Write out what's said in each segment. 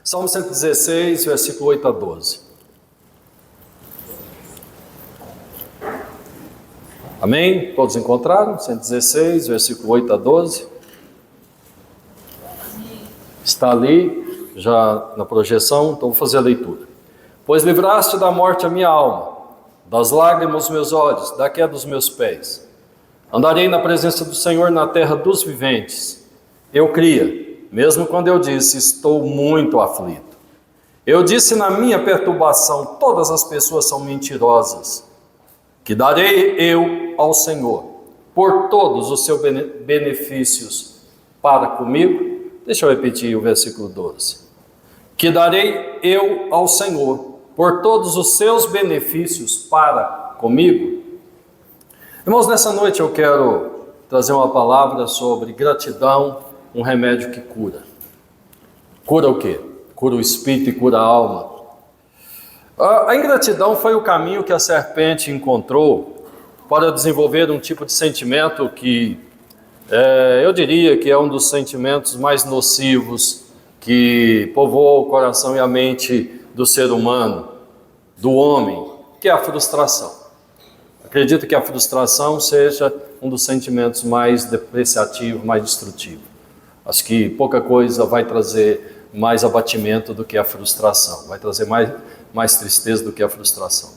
Salmo 116, versículo 8 a 12. Amém? Todos encontraram? 116, versículo 8 a 12. Está ali, já na projeção, então vou fazer a leitura. Pois livraste da morte a minha alma, das lágrimas os meus olhos, da queda dos meus pés. Andarei na presença do Senhor na terra dos viventes. Eu cria, mesmo quando eu disse, estou muito aflito. Eu disse na minha perturbação, todas as pessoas são mentirosas. Que darei eu ao Senhor, por todos os seus benefícios para comigo? Deixa eu repetir o versículo 12. Que darei eu ao Senhor, por todos os seus benefícios para comigo? Irmãos, nessa noite eu quero trazer uma palavra sobre gratidão, um remédio que cura. Cura o quê? Cura o espírito e cura a alma. A ingratidão foi o caminho que a serpente encontrou para desenvolver um tipo de sentimento que eu diria que é um dos sentimentos mais nocivos que povoa o coração e a mente do ser humano, do homem, que é a frustração. Acredito que a frustração seja um dos sentimentos mais depreciativos, mais destrutivos. Acho que pouca coisa vai trazer mais abatimento do que a frustração, vai trazer mais tristeza do que a frustração.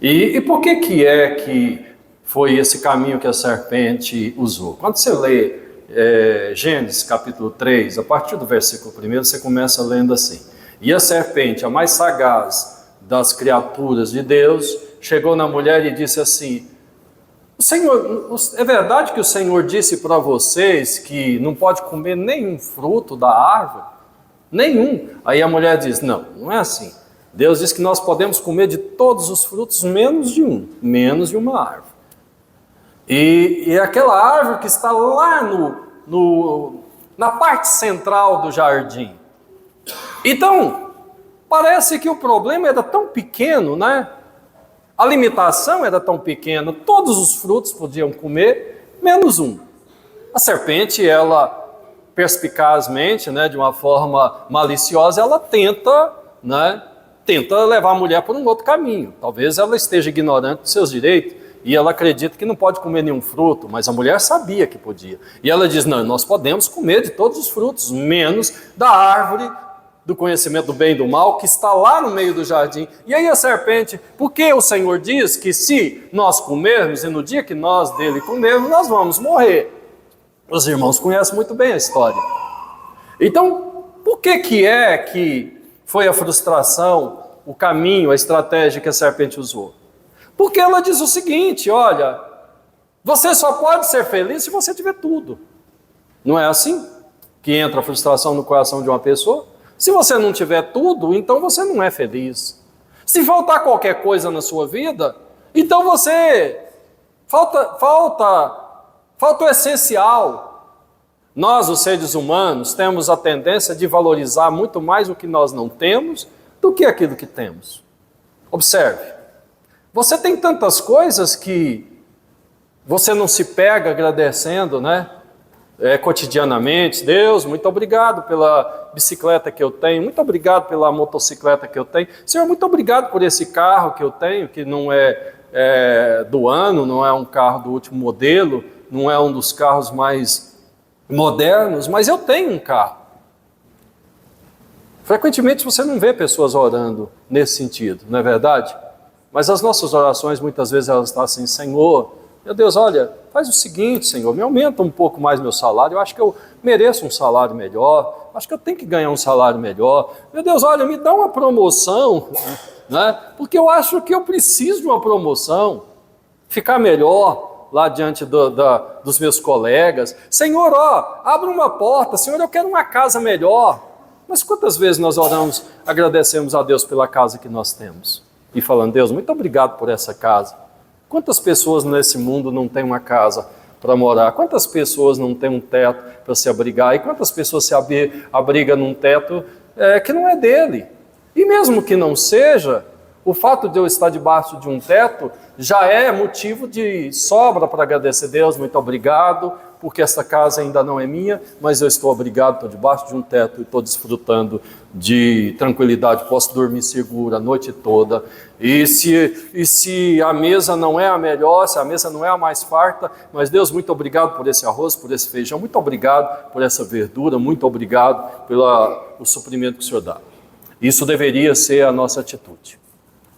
E por que foi esse caminho que a serpente usou? Quando você lê Gênesis capítulo 3, a partir do versículo 1, você começa lendo assim: e a serpente, a mais sagaz das criaturas de Deus, chegou na mulher e disse assim: é verdade que o Senhor disse para vocês que não pode comer nenhum fruto da árvore? Nenhum. Aí a mulher diz: não é assim. Deus diz que nós podemos comer de todos os frutos, menos de uma árvore. E aquela árvore que está lá na parte central do jardim. Então, parece que o problema era tão pequeno, né? A limitação era tão pequena, todos os frutos podiam comer, menos um. A serpente, ela perspicazmente, né, de uma forma maliciosa, ela tenta levar a mulher por um outro caminho. Talvez ela esteja ignorante dos seus direitos e ela acredita que não pode comer nenhum fruto, mas a mulher sabia que podia. E ela diz: não, nós podemos comer de todos os frutos, menos da árvore do conhecimento do bem e do mal, que está lá no meio do jardim. E aí a serpente: porque o Senhor diz que se nós comermos, e no dia que nós dele comermos, nós vamos morrer. Os irmãos conhecem muito bem a história. Então, por que foi a frustração, o caminho, a estratégia que a serpente usou? Porque ela diz o seguinte: olha, você só pode ser feliz se você tiver tudo. Não é assim que entra a frustração no coração de uma pessoa? Se você não tiver tudo, então você não é feliz. Se faltar qualquer coisa na sua vida, então falta o essencial. Nós, os seres humanos, temos a tendência de valorizar muito mais o que nós não temos do que aquilo que temos. Observe, você tem tantas coisas que você não se pega agradecendo, né? Cotidianamente. Deus, muito obrigado pela bicicleta que eu tenho, muito obrigado pela motocicleta que eu tenho. Senhor, muito obrigado por esse carro que eu tenho, que não é do ano, não é um carro do último modelo, não é um dos carros mais modernos, mas eu tenho um carro. Frequentemente você não vê pessoas orando nesse sentido, não é verdade? Mas as nossas orações, muitas vezes, elas estão assim: Senhor, meu Deus, olha, faz o seguinte, Senhor, me aumenta um pouco mais meu salário, eu acho que eu mereço um salário melhor, acho que eu tenho que ganhar um salário melhor. Meu Deus, olha, me dá uma promoção, né? Porque eu acho que eu preciso de uma promoção, ficar melhor lá diante dos meus colegas. Senhor, abre uma porta, Senhor, eu quero uma casa melhor. Mas quantas vezes nós oramos, agradecemos a Deus pela casa que nós temos? E falando: Deus, muito obrigado por essa casa. Quantas pessoas nesse mundo não têm uma casa para morar? Quantas pessoas não têm um teto para se abrigar? E quantas pessoas se abrigam num teto que não é dele? E mesmo que não seja, O fato de eu estar debaixo de um teto já é motivo de sobra para agradecer Deus. Muito obrigado, porque essa casa ainda não é minha, mas eu estou obrigado, estou debaixo de um teto e estou desfrutando de tranquilidade, posso dormir seguro a noite toda. E se a mesa não é a melhor, se a mesa não é a mais farta, mas Deus, muito obrigado por esse arroz, por esse feijão, muito obrigado por essa verdura, muito obrigado pelo suprimento que o Senhor dá. Isso deveria ser a nossa atitude.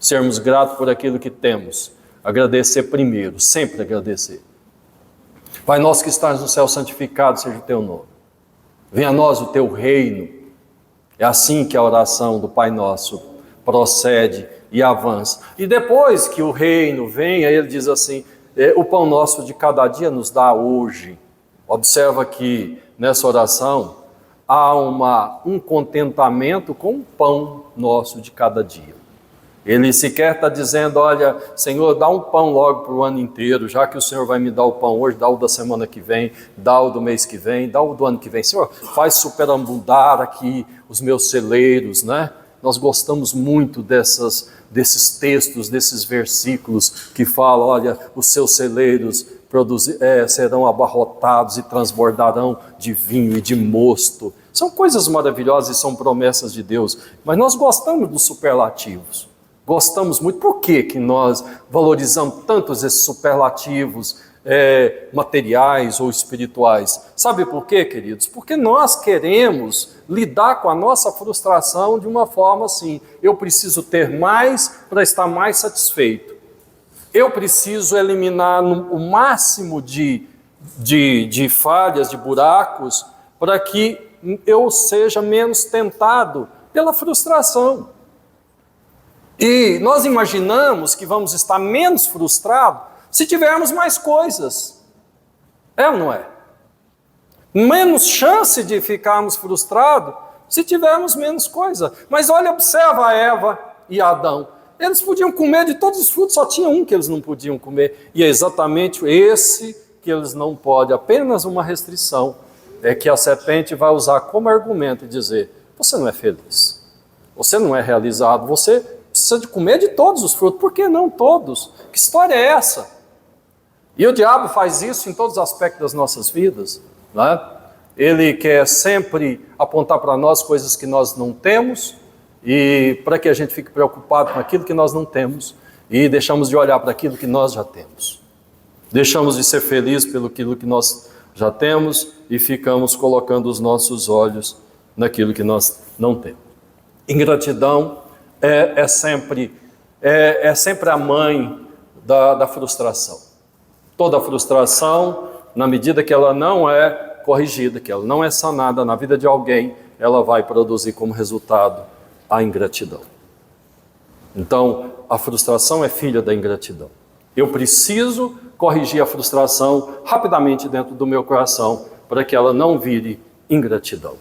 Sermos gratos por aquilo que temos, agradecer primeiro, sempre agradecer. Pai nosso que estás no céu, santificado seja o teu nome. Venha a nós o teu reino. É assim que a oração do Pai Nosso procede e avança. E depois que o reino vem, aí ele diz assim, o pão nosso de cada dia nos dá hoje. Observa que nessa oração há um contentamento com o pão nosso de cada dia. Ele sequer está dizendo, olha, Senhor, dá um pão logo para o ano inteiro, já que o Senhor vai me dar o pão hoje, dá o da semana que vem, dá o do mês que vem, dá o do ano que vem. Senhor, faz superabundar aqui os meus celeiros, né? Nós gostamos muito desses textos, desses versículos que falam, olha, os seus celeiros serão abarrotados e transbordarão de vinho e de mosto. São coisas maravilhosas e são promessas de Deus, mas nós gostamos dos superlativos. Gostamos muito. Por que nós valorizamos tantos esses superlativos materiais ou espirituais? Sabe por quê, queridos? Porque nós queremos lidar com a nossa frustração de uma forma assim, eu preciso ter mais para estar mais satisfeito. Eu preciso eliminar o máximo de falhas, de buracos, para que eu seja menos tentado pela frustração. E nós imaginamos que vamos estar menos frustrados se tivermos mais coisas. É ou não é? Menos chance de ficarmos frustrados se tivermos menos coisa. Mas olha, observa a Eva e Adão. Eles podiam comer de todos os frutos, só tinha um que eles não podiam comer. E é exatamente esse que eles não podem. Apenas uma restrição é que a serpente vai usar como argumento e dizer, você não é feliz, você não é realizado, você precisa de comer de todos os frutos. Por que não todos? Que história é essa? E o diabo faz isso em todos os aspectos das nossas vidas, não é? Ele quer sempre apontar para nós coisas que nós não temos, e para que a gente fique preocupado com aquilo que nós não temos, e deixamos de olhar para aquilo que nós já temos. Deixamos de ser felizes pelo aquilo que nós já temos, e ficamos colocando os nossos olhos naquilo que nós não temos. Ingratidão é sempre a mãe da frustração. Toda frustração, na medida que ela não é corrigida, que ela não é sanada na vida de alguém, ela vai produzir como resultado a ingratidão. Então, a frustração é filha da ingratidão. Eu preciso corrigir a frustração rapidamente dentro do meu coração para que ela não vire ingratidão.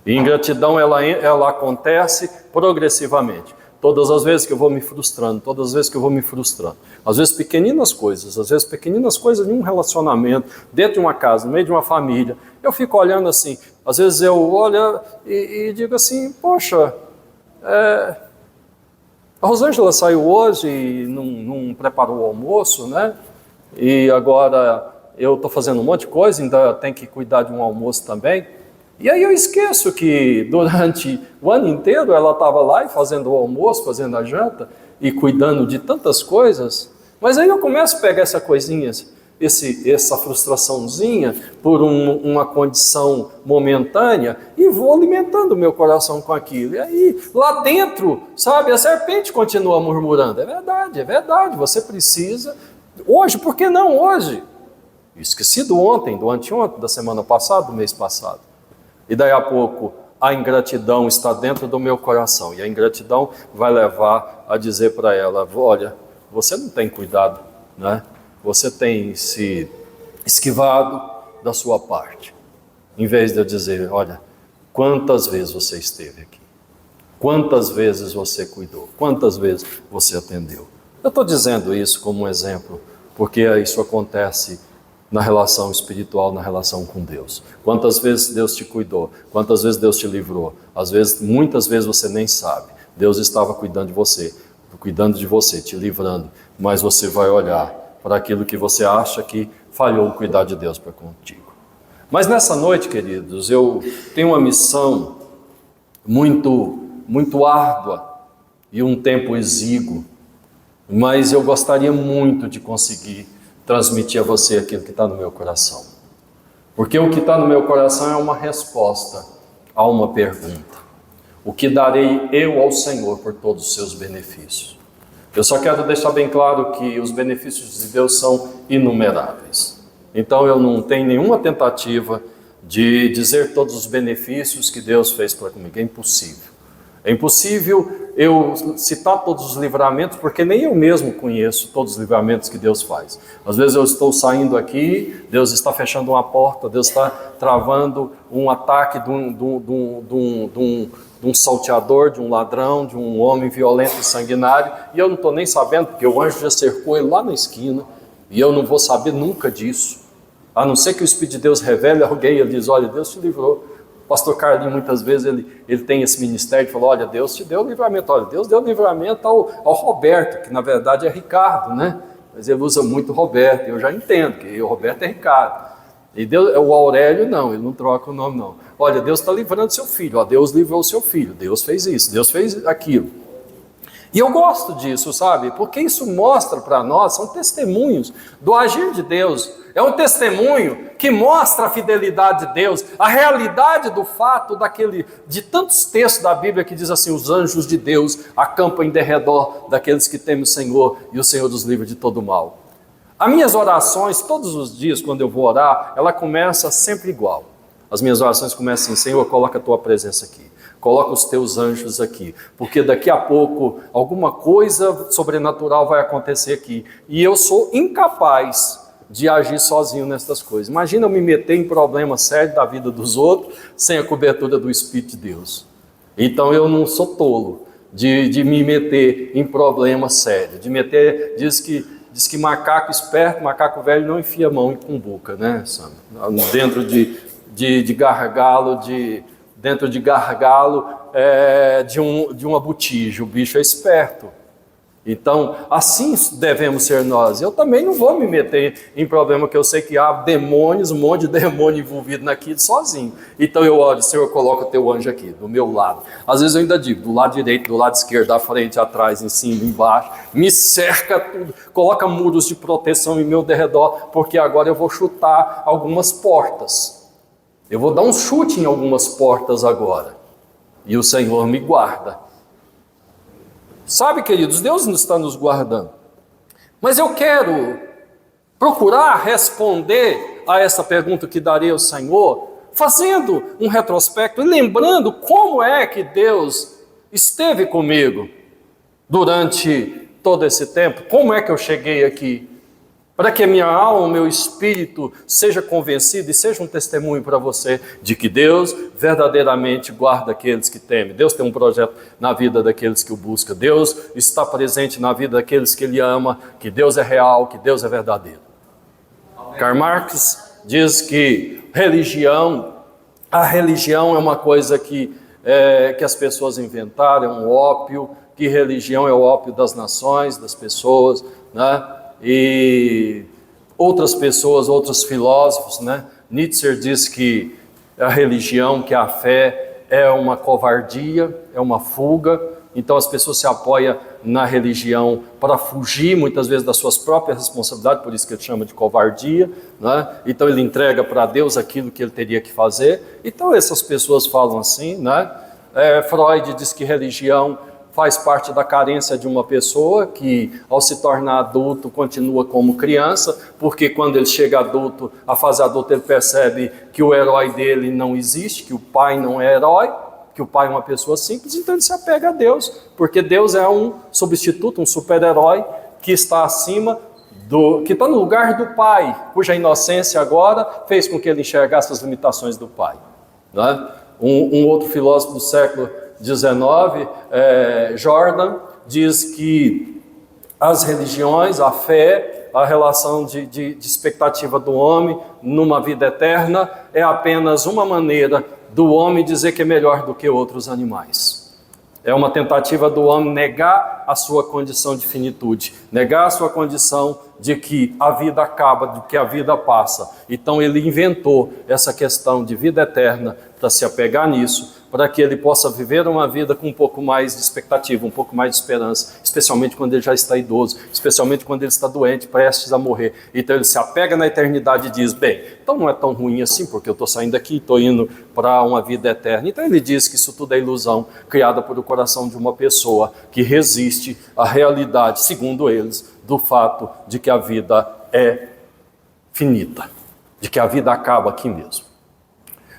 E ingratidão, ela acontece progressivamente. Todas as vezes que eu vou me frustrando, às vezes pequeninas coisas de um relacionamento, dentro de uma casa, no meio de uma família, eu fico olhando assim, às vezes eu olho e digo assim, poxa, a Rosângela saiu hoje e não preparou o almoço, né? E agora eu estou fazendo um monte de coisa, ainda tenho que cuidar de um almoço também. E aí eu esqueço que durante o ano inteiro ela estava lá e fazendo o almoço, fazendo a janta e cuidando de tantas coisas. Mas aí eu começo a pegar essa coisinha, essa frustraçãozinha por uma condição momentânea e vou alimentando o meu coração com aquilo. E aí lá dentro, sabe, a serpente continua murmurando. É verdade, você precisa. Hoje, por que não hoje? Esqueci do ontem, do anteontem, da semana passada, do mês passado. E daí a pouco a ingratidão está dentro do meu coração. E a ingratidão vai levar a dizer para ela, olha, você não tem cuidado, né? Você tem se esquivado da sua parte. Em vez de eu dizer, olha, quantas vezes você esteve aqui? Quantas vezes você cuidou? Quantas vezes você atendeu? Eu estou dizendo isso como um exemplo, porque isso acontece na relação espiritual, na relação com Deus. Quantas vezes Deus te cuidou? Quantas vezes Deus te livrou? Às vezes, muitas vezes você nem sabe. Deus estava cuidando de você. cuidando de você, te livrando, mas você vai olhar para aquilo que você acha que falhou o cuidar de Deus para contigo. Mas nessa noite, queridos, eu tenho uma missão muito árdua e um tempo exíguo, mas eu gostaria muito de conseguir transmitir a você aquilo que está no meu coração. Porque o que está no meu coração é uma resposta a uma pergunta. O que darei eu ao Senhor por todos os seus benefícios? Eu só quero deixar bem claro que os benefícios de Deus são inumeráveis. Então eu não tenho nenhuma tentativa de dizer todos os benefícios que Deus fez para comigo. É impossível. É impossível eu citar todos os livramentos, porque nem eu mesmo conheço todos os livramentos que Deus faz. Às vezes eu estou saindo aqui, Deus está fechando uma porta, Deus está travando um ataque de um salteador, de um ladrão, de um homem violento e sanguinário, e eu não estou nem sabendo, porque o anjo já cercou ele lá na esquina, e eu não vou saber nunca disso, a não ser que o Espírito de Deus revele alguém, ele diz, olha, Deus te livrou. O pastor Carlinhos, muitas vezes, ele tem esse ministério de falar, olha, Deus te deu livramento, olha, Deus deu livramento ao Roberto, que na verdade é Ricardo, né? Mas ele usa muito Roberto, eu já entendo que o Roberto é Ricardo. E Deus, o Aurélio não, ele não troca o nome não. Olha, Deus está livrando seu filho, ó, Deus livrou o seu filho, Deus fez isso, Deus fez aquilo. E eu gosto disso, sabe? Porque isso mostra para nós, são testemunhos do agir de Deus. É um testemunho que mostra a fidelidade de Deus, a realidade do fato de tantos textos da Bíblia que diz assim, os anjos de Deus acampam em derredor daqueles que temem o Senhor e o Senhor os livra de todo mal. As minhas orações, todos os dias, quando eu vou orar, ela começa sempre igual. As minhas orações começam assim, Senhor, coloca a tua presença aqui. Coloca os teus anjos aqui, porque daqui a pouco alguma coisa sobrenatural vai acontecer aqui. E eu sou incapaz de agir sozinho nessas coisas. Imagina eu me meter em problema sério da vida dos outros, sem a cobertura do Espírito de Deus. Então eu não sou tolo de me meter em problema sério. Diz que macaco esperto, macaco velho não enfia a mão em cumbuca, né, Sandra? Dentro de gargalo, dentro de gargalo de uma botija, o bicho é esperto. Então, assim devemos ser nós. Eu também não vou me meter em problema que eu sei que há demônios, um monte de demônio envolvido naquilo sozinho. Então eu oro, Senhor, coloca o teu anjo aqui, do meu lado. Às vezes eu ainda digo, do lado direito, do lado esquerdo, da frente, atrás, em cima, embaixo. Me cerca tudo, coloca muros de proteção em meu derredor, porque agora eu vou chutar algumas portas. Eu vou dar um chute em algumas portas agora. E o Senhor me guarda. Sabe, queridos, Deus não está nos guardando. Mas eu quero procurar responder a essa pergunta que darei ao Senhor, fazendo um retrospecto e lembrando como é que Deus esteve comigo durante todo esse tempo. Como é que eu cheguei aqui? Para que a minha alma, o meu espírito seja convencido e seja um testemunho para você de que Deus verdadeiramente guarda aqueles que temem. Deus tem um projeto na vida daqueles que o buscam. Deus está presente na vida daqueles que Ele ama, que Deus é real, que Deus é verdadeiro. Karl Marx diz que a religião é uma coisa que as pessoas inventaram, é um ópio, que religião é o ópio das nações, das pessoas, né? E outras pessoas, outros filósofos, né? Nietzsche diz que a religião, que a fé é uma covardia, é uma fuga. Então as pessoas se apoiam na religião para fugir muitas vezes das suas próprias responsabilidades, por isso que ele chama de covardia, né? Então ele entrega para Deus aquilo que ele teria que fazer. Então essas pessoas falam assim, né? Freud diz que religião faz parte da carência de uma pessoa que, ao se tornar adulto, continua como criança, porque quando ele chega adulto, a fase adulta, ele percebe que o herói dele não existe, que o pai não é herói, que o pai é uma pessoa simples, então ele se apega a Deus, porque Deus é um substituto, um super-herói que está acima que está no lugar do pai, cuja inocência agora fez com que ele enxergasse as limitações do pai, né? Um outro filósofo do século 19, Jordan, diz que as religiões, a fé, a relação de expectativa do homem numa vida eterna é apenas uma maneira do homem dizer que é melhor do que outros animais. É uma tentativa do homem negar a sua condição de finitude, negar a sua condição de que a vida acaba, de que a vida passa. Então ele inventou essa questão de vida eterna para se apegar nisso, para que ele possa viver uma vida com um pouco mais de expectativa, um pouco mais de esperança, especialmente quando ele já está idoso, especialmente quando ele está doente, prestes a morrer. Então ele se apega na eternidade e diz, bem, então não é tão ruim assim, porque eu estou saindo daqui e estou indo para uma vida eterna. Então ele diz que isso tudo é ilusão, criada por o coração de uma pessoa que resiste à realidade, segundo eles, do fato de que a vida é finita, de que a vida acaba aqui mesmo.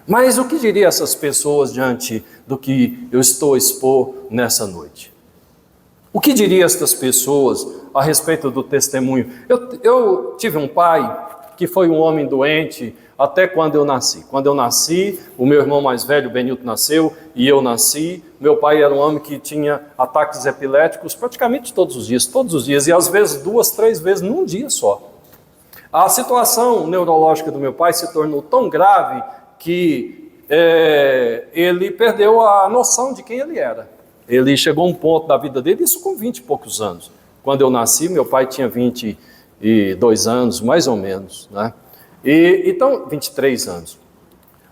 Mas o que diriam essas pessoas diante do que eu estou a expor nessa noite? O que diriam estas pessoas a respeito do testemunho? Eu tive um pai que foi um homem doente até quando eu nasci. Quando eu nasci, o meu irmão mais velho, Benilton, nasceu e eu nasci. Meu pai era um homem que tinha ataques epiléticos praticamente todos os dias, e às vezes 2, 3 vezes num dia só. A situação neurológica do meu pai se tornou tão grave que ele perdeu a noção de quem ele era. Ele chegou a um ponto da vida dele, isso com 20 e poucos anos. Quando eu nasci, meu pai tinha 22 anos, mais ou menos, né? Então, 23 anos.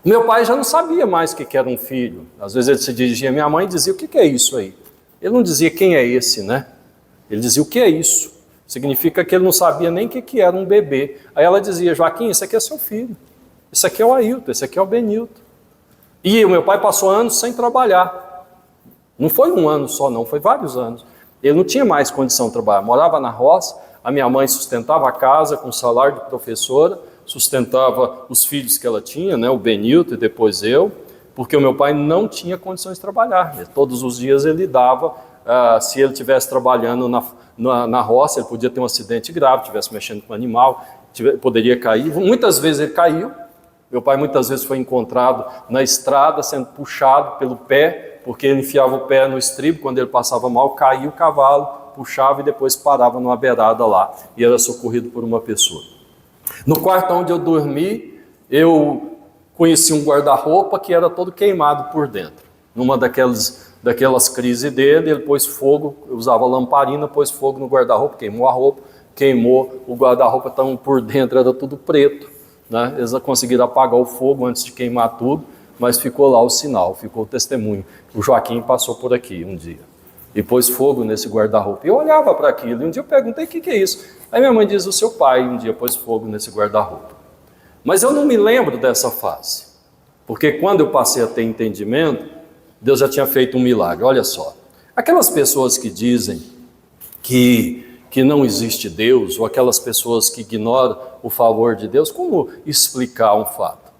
Meu pai já não sabia mais o que era um filho. Às vezes ele se dirigia à minha mãe e dizia, o que é isso aí? Ele não dizia quem é esse, né? Ele dizia, o que é isso? Significa que ele não sabia nem o que era um bebê. Aí ela dizia, Joaquim, esse aqui é seu filho. Esse aqui é o Ailton, esse aqui é o Benilton. E o meu pai passou anos sem trabalhar. Não foi um ano só não, foi vários anos. Ele não tinha mais condição de trabalhar, morava na roça, a minha mãe sustentava a casa com salário de professora, sustentava os filhos que ela tinha, né, o Benilton e depois eu, porque o meu pai não tinha condições de trabalhar. Todos os dias ele dava, se ele estivesse trabalhando na roça, ele podia ter um acidente grave, estivesse mexendo com animal, poderia cair. Muitas vezes ele caiu. Meu pai muitas vezes foi encontrado na estrada, sendo puxado pelo pé, porque ele enfiava o pé no estribo, quando ele passava mal, caía o cavalo, puxava e depois parava numa beirada lá, e era socorrido por uma pessoa. No quarto onde eu dormi, eu conheci um guarda-roupa que era todo queimado por dentro. Numa daquelas crises dele, ele pôs fogo, usava lamparina, pôs fogo no guarda-roupa, queimou a roupa, queimou o guarda-roupa, então por dentro era tudo preto. Né? Eles conseguiram apagar o fogo antes de queimar tudo, mas ficou lá o sinal, ficou o testemunho. O Joaquim passou por aqui um dia e pôs fogo nesse guarda-roupa. Eu olhava para aquilo e um dia eu perguntei, o que é isso? Aí minha mãe diz, o seu pai um dia pôs fogo nesse guarda-roupa. Mas eu não me lembro dessa fase, porque quando eu passei a ter entendimento, Deus já tinha feito um milagre. Olha só, aquelas pessoas que dizem que não existe Deus, ou aquelas pessoas que ignoram o favor de Deus, como explicar um fato?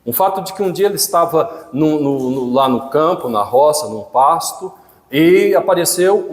Um fato de que um dia ele estava lá no campo, na roça, num pasto, e apareceu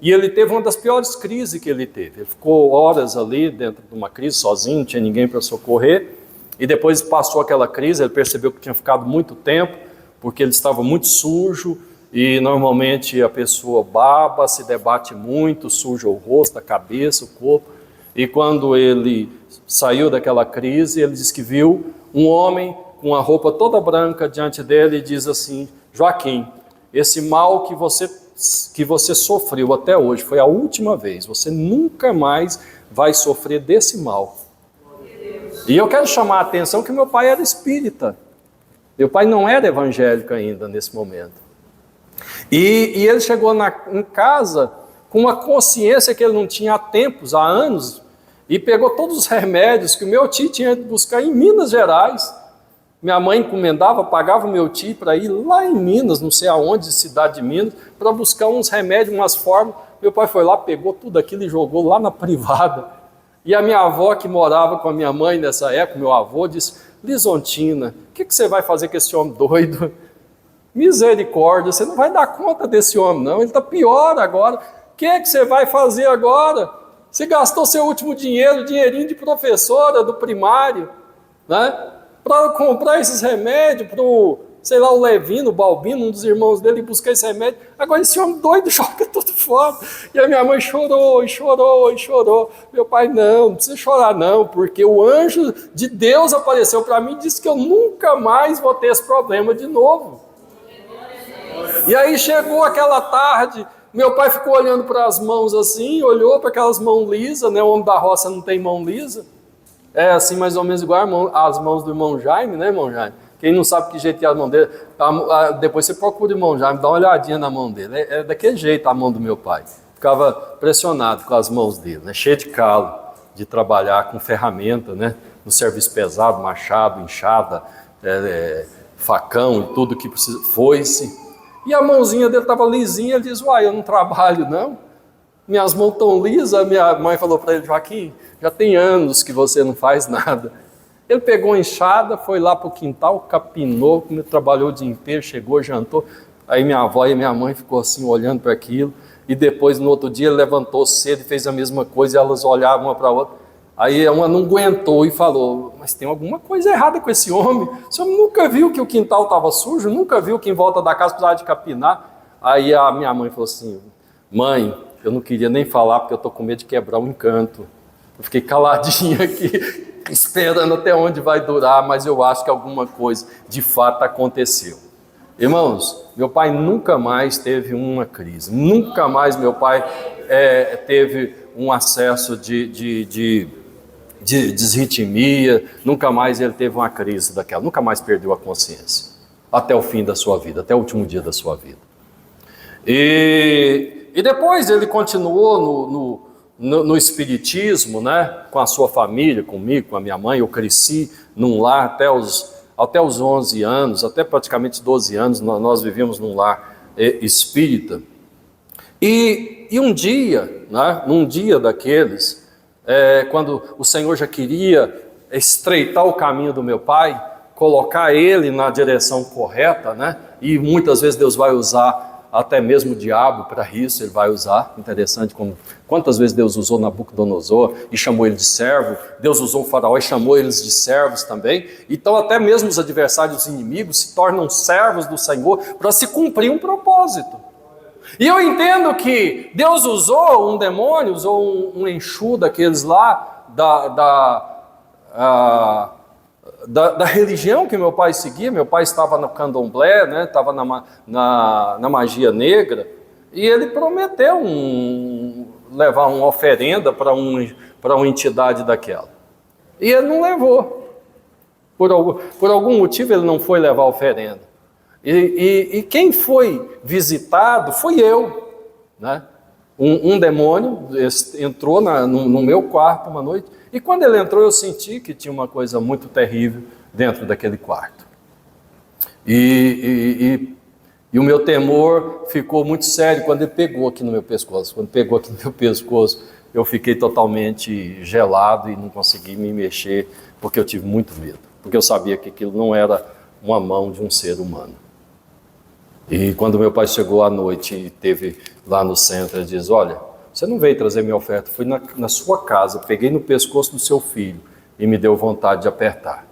e ele teve uma das piores crises que ele teve. Ele ficou horas ali dentro de uma crise, sozinho, não tinha ninguém para socorrer, e depois passou aquela crise, ele percebeu que tinha ficado muito tempo, porque ele estava muito sujo, e normalmente a pessoa baba, se debate muito, suja o rosto, a cabeça, o corpo. E quando ele saiu daquela crise, ele disse que viu um homem com a roupa toda branca diante dele e diz assim, Joaquim, esse mal que você sofreu até hoje foi a última vez, você nunca mais vai sofrer desse mal. E eu quero chamar a atenção que meu pai era espírita. Meu pai não era evangélico ainda nesse momento. E ele chegou em casa com uma consciência que ele não tinha há tempos, há anos, e pegou todos os remédios que o meu tio tinha de buscar em Minas Gerais. Minha mãe encomendava, pagava o meu tio para ir lá em Minas, não sei aonde, cidade de Minas, para buscar uns remédios, umas fórmulas. Meu pai foi lá, pegou tudo aquilo e jogou lá na privada. E a minha avó, que morava com a minha mãe nessa época, meu avô, disse, Lisontina, o que você vai fazer com esse homem doido? Misericórdia, você não vai dar conta desse homem, não. Ele está pior agora. O que você vai fazer agora? Você gastou seu último dinheiro, dinheirinho de professora do primário, né? Para comprar esses remédios para o Levino, o Balbino, um dos irmãos dele, buscar esse remédio. Agora esse homem doido joga tudo fora. E a minha mãe chorou, e chorou, e chorou. Meu pai, não precisa chorar não, porque o anjo de Deus apareceu para mim e disse que eu nunca mais vou ter esse problema de novo. E aí chegou aquela tarde, meu pai ficou olhando para as mãos assim, olhou para aquelas mãos lisas, né? O homem da roça não tem mão lisa. É assim mais ou menos igual as mãos do irmão Jaime, né, irmão Jaime? Quem não sabe que jeito é a mão dele, depois você procura o irmão Jaime, dá uma olhadinha na mão dele. É daquele jeito a mão do meu pai. Ficava pressionado com as mãos dele, né? Cheio de calo, de trabalhar com ferramenta, né? No serviço pesado, machado, enxada, facão e tudo que precisa, foice. E a mãozinha dele estava lisinha, ele diz, uai, eu não trabalho não, minhas mãos estão lisas. Minha mãe falou para ele, Joaquim, já tem anos que você não faz nada. Ele pegou a enxada, foi lá para o quintal, capinou, trabalhou o dia inteiro, chegou, jantou. Aí minha avó e minha mãe ficou assim olhando para aquilo, e depois no outro dia ele levantou cedo e fez a mesma coisa, e elas olhavam uma para a outra. Aí uma não aguentou e falou, mas tem alguma coisa errada com esse homem, o senhor nunca viu que o quintal estava sujo, nunca viu que em volta da casa precisava de capinar? Aí a minha mãe falou assim, mãe, eu não queria nem falar porque eu estou com medo de quebrar um canto. Eu fiquei caladinha aqui, esperando até onde vai durar, mas eu acho que alguma coisa de fato aconteceu. Irmãos, meu pai nunca mais teve uma crise, nunca mais meu pai teve um acesso de desritmia, nunca mais ele teve uma crise daquela, nunca mais perdeu a consciência, até o fim da sua vida, até o último dia da sua vida. E depois ele continuou no espiritismo, né, com a sua família, comigo, com a minha mãe. Eu cresci num lar até os 11 anos, até praticamente 12 anos, nós vivíamos num lar espírita. E um dia, né, num dia daqueles, quando o Senhor já queria estreitar o caminho do meu pai, colocar ele na direção correta, né, e muitas vezes Deus vai usar até mesmo o diabo para isso, ele vai usar. Interessante como quantas vezes Deus usou Nabucodonosor e chamou ele de servo, Deus usou o faraó e chamou eles de servos também. Então até mesmo os adversários, os inimigos, se tornam servos do Senhor para se cumprir um propósito. E eu entendo que Deus usou um demônio, usou um Exu daqueles lá, da religião que meu pai seguia. Meu pai estava no candomblé, né? Estava na magia negra, e ele prometeu levar uma oferenda para uma entidade daquela. E ele não levou. Por algum motivo ele não foi levar a oferenda. E quem foi visitado foi eu, né? Um demônio entrou no meu quarto uma noite, e quando ele entrou eu senti que tinha uma coisa muito terrível dentro daquele quarto. E o meu temor ficou muito sério quando ele pegou aqui no meu pescoço. Quando pegou aqui no meu pescoço, eu fiquei totalmente gelado e não consegui me mexer, porque eu tive muito medo, porque eu sabia que aquilo não era uma mão de um ser humano. E quando meu pai chegou à noite e esteve lá no centro, ele diz, olha, você não veio trazer minha oferta, fui na sua casa, peguei no pescoço do seu filho e me deu vontade de apertar.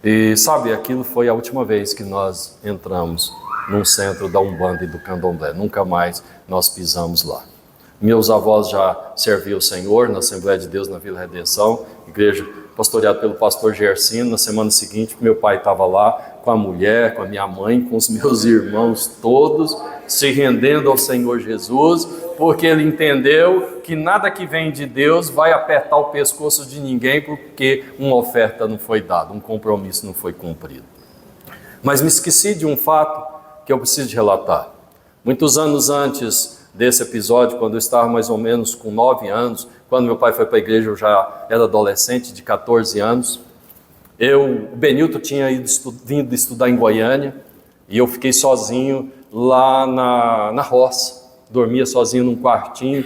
E sabe, aquilo foi a última vez que nós entramos num centro da Umbanda e do Candomblé, nunca mais nós pisamos lá. Meus avós já serviam o Senhor na Assembleia de Deus na Vila Redenção, igreja pastoreada pelo pastor Gersino. Na semana seguinte, meu pai estava lá com a mulher, com a minha mãe, com os meus irmãos todos, se rendendo ao Senhor Jesus, porque ele entendeu que nada que vem de Deus vai apertar o pescoço de ninguém, porque uma oferta não foi dada, um compromisso não foi cumprido. Mas me esqueci de um fato que eu preciso de relatar. Muitos anos antes desse episódio, quando eu estava mais ou menos com 9 anos, quando meu pai foi para a igreja, eu já era adolescente de 14 anos. O Benilton tinha vindo estudar em Goiânia, e eu fiquei sozinho lá na roça, dormia sozinho num quartinho.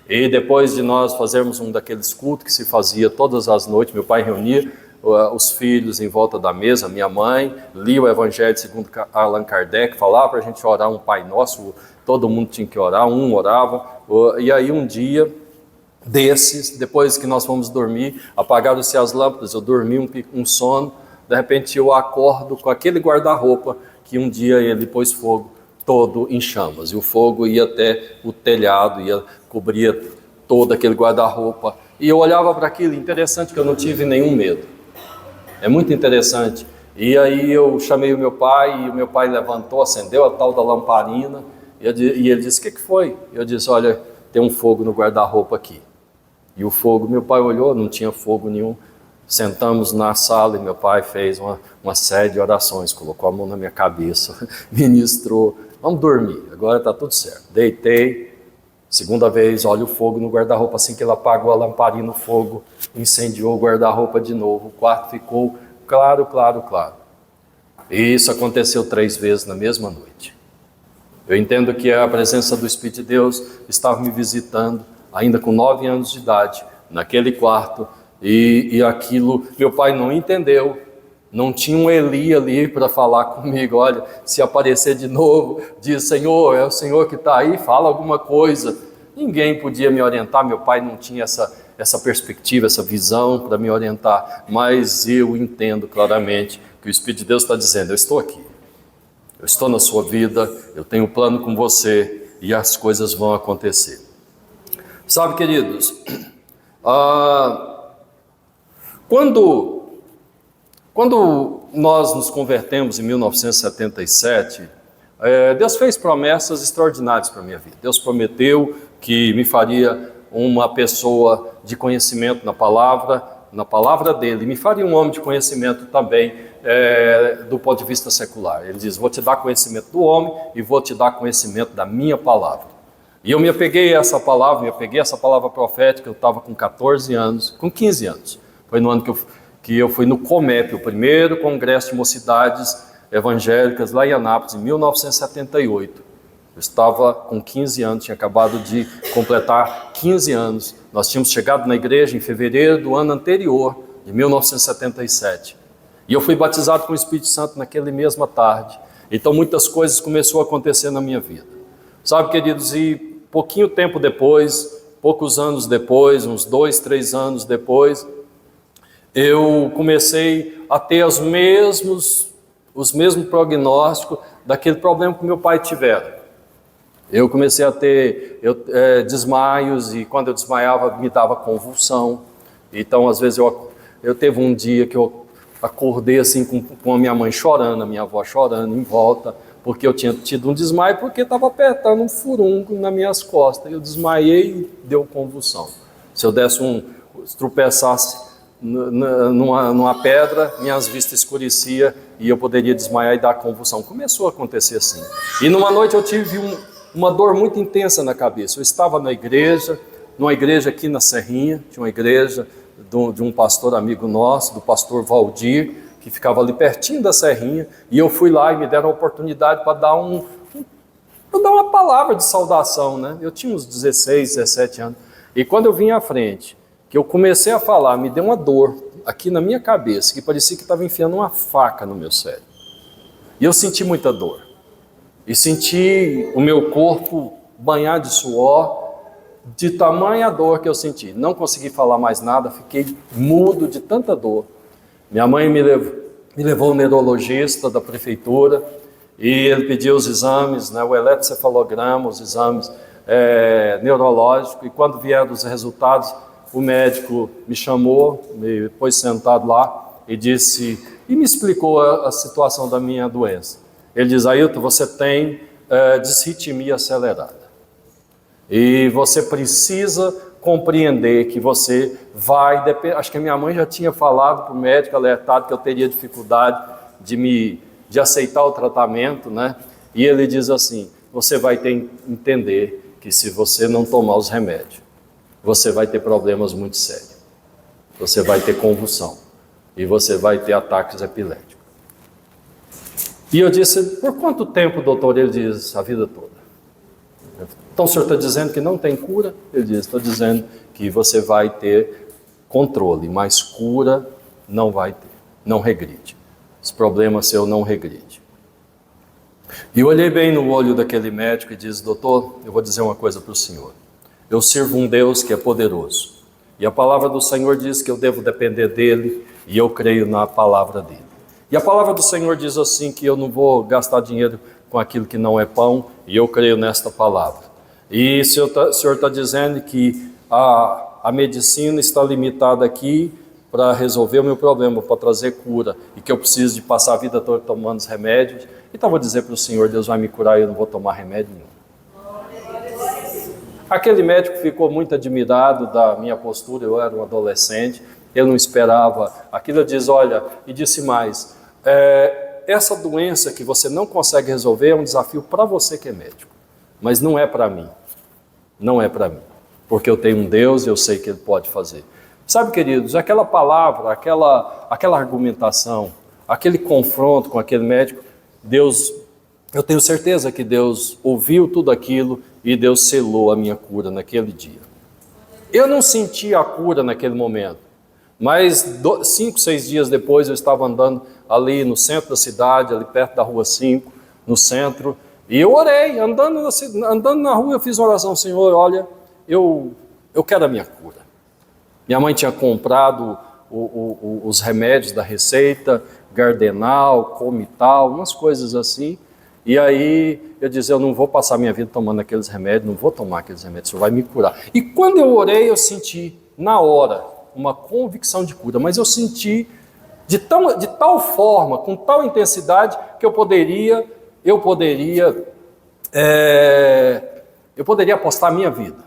E depois de nós fazermos um daqueles cultos que se fazia todas as noites, meu pai reunia os filhos em volta da mesa, minha mãe lia o Evangelho segundo Allan Kardec, falava para a gente orar um Pai Nosso, todo mundo tinha que orar, um orava. E aí um dia desses, depois que nós fomos dormir, apagaram-se as lâmpadas, eu dormi um sono, de repente eu acordo com aquele guarda-roupa que um dia ele pôs fogo todo em chamas, e o fogo ia até o telhado, cobria todo aquele guarda-roupa, e eu olhava para aquilo. Interessante que eu não tive nenhum medo. É muito interessante E aí eu chamei o meu pai, e o meu pai levantou, acendeu a tal da lamparina, e ele disse: o que foi? Eu disse: olha, tem um fogo no guarda-roupa aqui. E o fogo, meu pai olhou, não tinha fogo nenhum. Sentamos na sala e meu pai fez uma série de orações, colocou a mão na minha cabeça, ministrou: vamos dormir, agora está tudo certo. Deitei, segunda vez, olha o fogo no guarda-roupa, assim que ele apagou a lamparina, o fogo incendiou o guarda-roupa de novo, o quarto ficou claro. E isso aconteceu 3 vezes na mesma noite. Eu entendo que a presença do Espírito de Deus estava me visitando, ainda com 9 anos de idade, naquele quarto, e aquilo, meu pai não entendeu, não tinha um Eli ali para falar comigo: olha, se aparecer de novo, diz: Senhor, é o Senhor que está aí, fala alguma coisa. Ninguém podia me orientar, meu pai não tinha essa perspectiva, essa visão para me orientar, mas eu entendo claramente que o Espírito de Deus está dizendo: eu estou aqui, eu estou na sua vida, eu tenho um plano com você e as coisas vão acontecer. Sabe, queridos, quando nós nos convertemos em 1977, Deus fez promessas extraordinárias para a minha vida. Deus prometeu que me faria uma pessoa de conhecimento na palavra dele, me faria um homem de conhecimento também do ponto de vista secular. Ele diz: vou te dar conhecimento do homem e vou te dar conhecimento da minha palavra. E eu me apeguei a essa palavra, profética. Eu estava com 14 anos, com 15 anos. Foi no ano que eu fui no COMEP, o primeiro Congresso de Mocidades Evangélicas, lá em Anápolis, em 1978. Eu estava com 15 anos, tinha acabado de completar 15 anos. Nós tínhamos chegado na igreja em fevereiro do ano anterior, de 1977. E eu fui batizado com o Espírito Santo naquela mesma tarde. Então muitas coisas começaram a acontecer na minha vida. Sabe, queridos, e pouquinho tempo depois, poucos anos depois, uns 2, 3 anos depois, eu comecei a ter os mesmos prognósticos daquele problema que meu pai tivera. Eu comecei a ter desmaios, e quando eu desmaiava me dava convulsão. Então, às vezes, eu teve um dia que eu acordei assim com a minha mãe chorando, a minha avó chorando em volta, porque eu tinha tido um desmaio, porque estava apertando um furunco nas minhas costas. Eu desmaiei e deu convulsão. Se eu tropeçasse numa pedra, minhas vistas escureciam e eu poderia desmaiar e dar convulsão. Começou a acontecer assim. E numa noite eu tive uma dor muito intensa na cabeça. Eu estava numa igreja aqui na Serrinha, tinha uma igreja de um pastor amigo nosso, do pastor Valdir, que ficava ali pertinho da Serrinha, e eu fui lá e me deram a oportunidade para dar uma palavra de saudação, né? Eu tinha uns 16, 17 anos, e quando eu vim à frente, que eu comecei a falar, me deu uma dor aqui na minha cabeça, que parecia que estava enfiando uma faca no meu cérebro. E eu senti muita dor, e senti o meu corpo banhar de suor, de tamanha dor que eu senti. Não consegui falar mais nada, fiquei mudo de tanta dor. Minha mãe me levou ao neurologista da prefeitura, e ele pediu os exames, né, o eletrocefalograma, os exames neurológicos, e quando vieram os resultados, o médico me chamou, me pôs sentado lá e me explicou a situação da minha doença. Ele diz: Ailton, você tem disritmia acelerada. E você precisa compreender que você vai... Acho que a minha mãe já tinha falado para o médico, alertado que eu teria dificuldade de aceitar o tratamento, né? E ele diz assim: você vai ter que entender que se você não tomar os remédios, você vai ter problemas muito sérios. Você vai ter convulsão e você vai ter ataques epiléticos. E eu disse: por quanto tempo, doutor? Ele diz: a vida toda. Então o senhor está dizendo que não tem cura? Ele diz: estou dizendo que você vai ter controle, mas cura não vai ter, não regride. Esse problema seu não regride. E eu olhei bem no olho daquele médico e disse: doutor, eu vou dizer uma coisa para o senhor. Eu sirvo um Deus que é poderoso. E a palavra do Senhor diz que eu devo depender dele, e eu creio na palavra dele. E a palavra do Senhor diz assim, que eu não vou gastar dinheiro com aquilo que não é pão, e eu creio nesta palavra. E o Senhor está dizendo que a medicina está limitada aqui para resolver o meu problema, para trazer cura, e que eu preciso de passar a vida toda tomando os remédios, então eu vou dizer para o Senhor, Deus vai me curar e eu não vou tomar remédio nenhum. Aquele médico ficou muito admirado da minha postura, eu era um adolescente, eu não esperava aquilo, eu disse, olha, e disse mais, essa doença que você não consegue resolver é um desafio para você que é médico, mas não é para mim, não é para mim, porque eu tenho um Deus e eu sei que Ele pode fazer. Sabe, queridos, aquela palavra, aquela argumentação, aquele confronto com aquele médico, Deus, eu tenho certeza que Deus ouviu tudo aquilo e Deus selou a minha cura naquele dia. Eu não senti a cura naquele momento, mas 5, 6 dias depois eu estava andando ali no centro da cidade, ali perto da rua 5, no centro, e eu orei, andando na rua eu fiz uma oração, Senhor, olha, eu quero a minha cura. Minha mãe tinha comprado os remédios da receita, Gardenal, Comital, umas coisas assim, e aí eu dizia, eu não vou passar minha vida tomando aqueles remédios, não vou tomar aqueles remédios, o Senhor vai me curar. E quando eu orei, eu senti, na hora, uma convicção de cura, mas eu senti de tal forma, com tal intensidade, que eu poderia apostar a minha vida.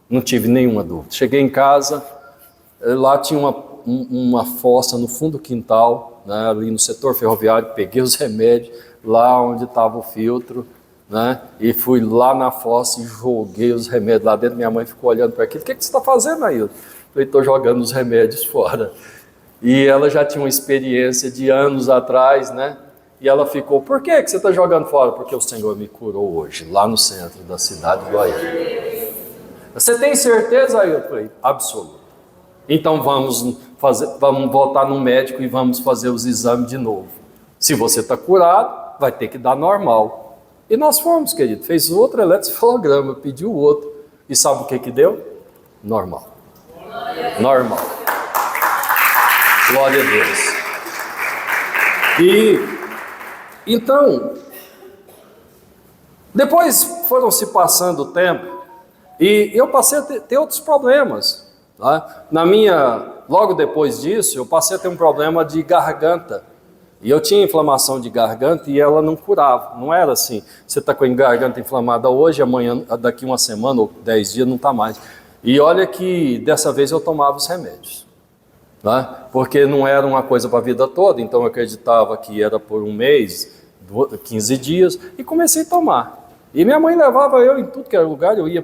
Não tive nenhuma dúvida. Cheguei em casa, lá tinha uma fossa no fundo do quintal, né, ali no setor ferroviário, peguei os remédios, lá onde estava o filtro, né, e fui lá na fossa e joguei os remédios lá dentro. Minha mãe ficou olhando para aquilo, o que você está fazendo, Ailton? Falei, estou jogando os remédios fora. E ela já tinha uma experiência de anos atrás, né? E ela ficou, por que você está jogando fora? Porque o Senhor me curou hoje, lá no centro da cidade de Goiânia. Você tem certeza, Ailton? Eu falei, absoluto. Então vamos voltar no médico e vamos fazer os exames de novo. Se você está curado, vai ter que dar normal. E nós fomos, querido, fez outro eletrocefalograma, pediu outro. E sabe o que deu? Normal. Normal. Glória a Deus. E então, depois foram se passando o tempo e eu passei a ter outros problemas. Tá? Logo depois disso, eu passei a ter um problema de garganta. E eu tinha inflamação de garganta e ela não curava. Não era assim, você está com a garganta inflamada hoje, amanhã, daqui uma semana ou 10 dias não está mais. E olha que dessa vez eu tomava os remédios. Tá? Porque não era uma coisa para a vida toda, então eu acreditava que era por um mês, 15 dias, e comecei a tomar. E minha mãe levava eu em tudo que era lugar, eu ia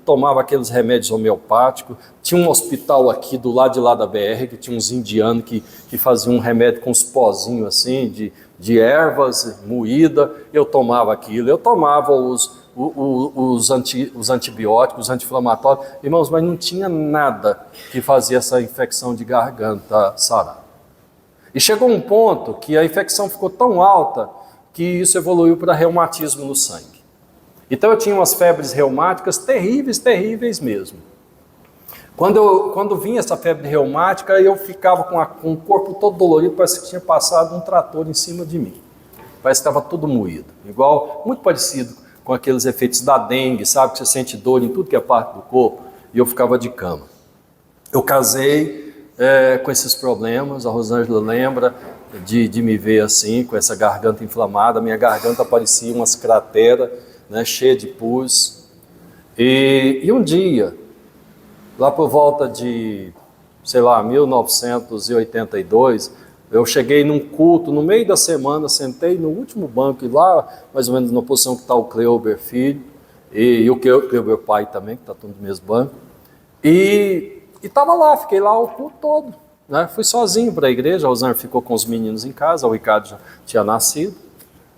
tomava aqueles remédios homeopáticos, tinha um hospital aqui do lado de lá da BR, que tinha uns indianos que faziam um remédio com uns pozinhos assim, de ervas moída, eu tomava aquilo, eu tomava os antibióticos, os anti-inflamatórios, irmãos, mas não tinha nada que fazia essa infecção de garganta sarar. E chegou um ponto que a infecção ficou tão alta que isso evoluiu para reumatismo no sangue. Então eu tinha umas febres reumáticas terríveis, terríveis mesmo. Quando vinha essa febre reumática, eu ficava com o corpo todo dolorido, parece que tinha passado um trator em cima de mim. Parece que estava tudo moído, muito parecido com aqueles efeitos da dengue, sabe? Que você sente dor em tudo que é parte do corpo, e eu ficava de cama. Eu casei com esses problemas, a Rosângela lembra de me ver assim, com essa garganta inflamada, minha garganta parecia umas crateras, né, cheia de pus. E um dia, lá por volta de, 1982, eu cheguei num culto, no meio da semana, sentei no último banco, e lá, mais ou menos na posição que está o Cleuber filho, e o Cleuber pai também, que está todo no mesmo banco, e estava lá, fiquei lá o culto todo, né? Fui sozinho para a igreja, a Rosângela ficou com os meninos em casa, o Ricardo já tinha nascido,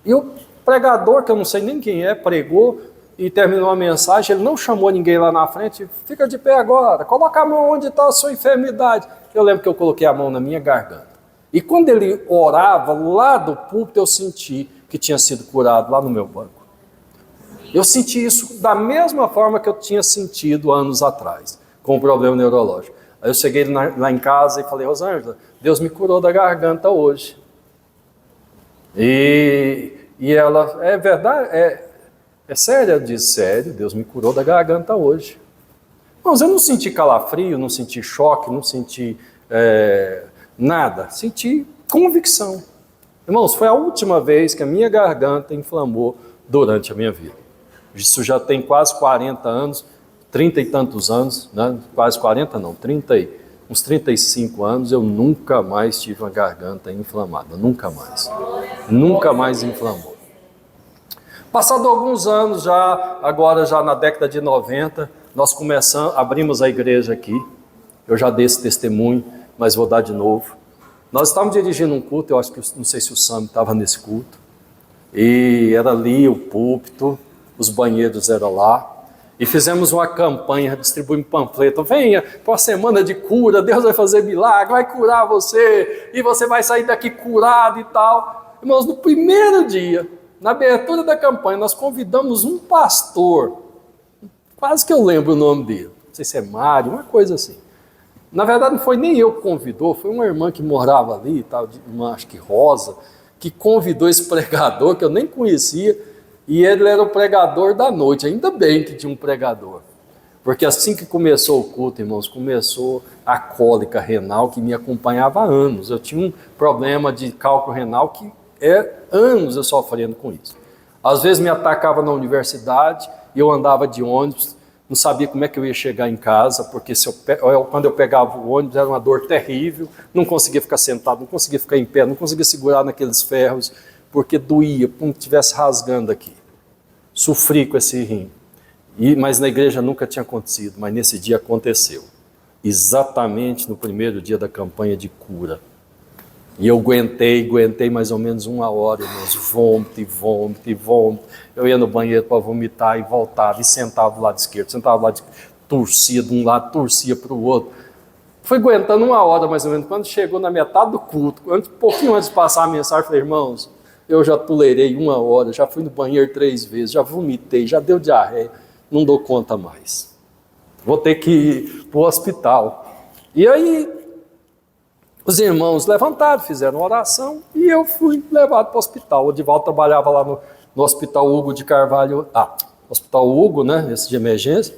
e o pregador, que eu não sei nem quem é, pregou, e terminou a mensagem, ele não chamou ninguém lá na frente, fica de pé agora, coloca a mão onde está a sua enfermidade. Eu lembro que eu coloquei a mão na minha garganta. E quando ele orava lá do púlpito, eu senti que tinha sido curado lá no meu banco. Eu senti isso da mesma forma que eu tinha sentido anos atrás, com o problema neurológico. Aí eu cheguei lá em casa e falei, Rosângela, Deus me curou da garganta hoje. E ela, é verdade? É sério? Eu disse, sério, Deus me curou da garganta hoje. Irmãos, eu não senti calafrio, não senti choque, não senti nada. Senti convicção. Irmãos, foi a última vez que a minha garganta inflamou durante a minha vida. Isso já tem quase 40 anos, 30 e tantos anos, né? Quase 40 não, uns 35 anos, eu nunca mais tive uma garganta inflamada, nunca mais. Nunca mais inflamou. Passado alguns anos, agora já na década de 90, nós abrimos a igreja aqui. Eu já dei esse testemunho, mas vou dar de novo. Nós estávamos dirigindo um culto, eu acho que, não sei se o Sam estava nesse culto, e era ali o púlpito, os banheiros eram lá, e fizemos uma campanha, distribuímos panfleto, venha para uma semana de cura, Deus vai fazer milagre, vai curar você, e você vai sair daqui curado e tal. Irmãos, no primeiro dia, na abertura da campanha, nós convidamos um pastor, quase que eu lembro o nome dele, não sei se é Mário, uma coisa assim. Na verdade, não foi nem eu que convidou, foi uma irmã que morava ali, tal, uma, acho que Rosa, que convidou esse pregador, que eu nem conhecia, e ele era o pregador da noite. Ainda bem que tinha um pregador, porque assim que começou o culto, irmãos, começou a cólica renal que me acompanhava há anos. Eu tinha um problema de cálculo renal que anos eu sofrendo com isso. Às vezes me atacava na universidade, e eu andava de ônibus, não sabia como é que eu ia chegar em casa, porque quando eu pegava o ônibus era uma dor terrível, não conseguia ficar sentado, não conseguia ficar em pé, não conseguia segurar naqueles ferros, porque doía, como se estivesse rasgando aqui. Sofri com esse rim. Mas na igreja nunca tinha acontecido, mas nesse dia aconteceu. Exatamente no primeiro dia da campanha de cura. E eu aguentei mais ou menos 1 hora, irmãos, vômito. Eu ia no banheiro para vomitar e voltava, e sentava do lado esquerdo, torcia de um lado, torcia para o outro. Fui aguentando 1 hora mais ou menos. Quando chegou na metade do culto, um pouquinho antes de passar a mensagem, falei, irmãos, eu já tolerei 1 hora, já fui no banheiro 3 vezes, já vomitei, já deu diarreia, não dou conta mais. Vou ter que ir para o hospital. E aí, os irmãos levantaram, fizeram uma oração, e eu fui levado para o hospital. O Odivaldo trabalhava lá no Hospital Hugo de Carvalho, Hospital Hugo, né, esse de emergência,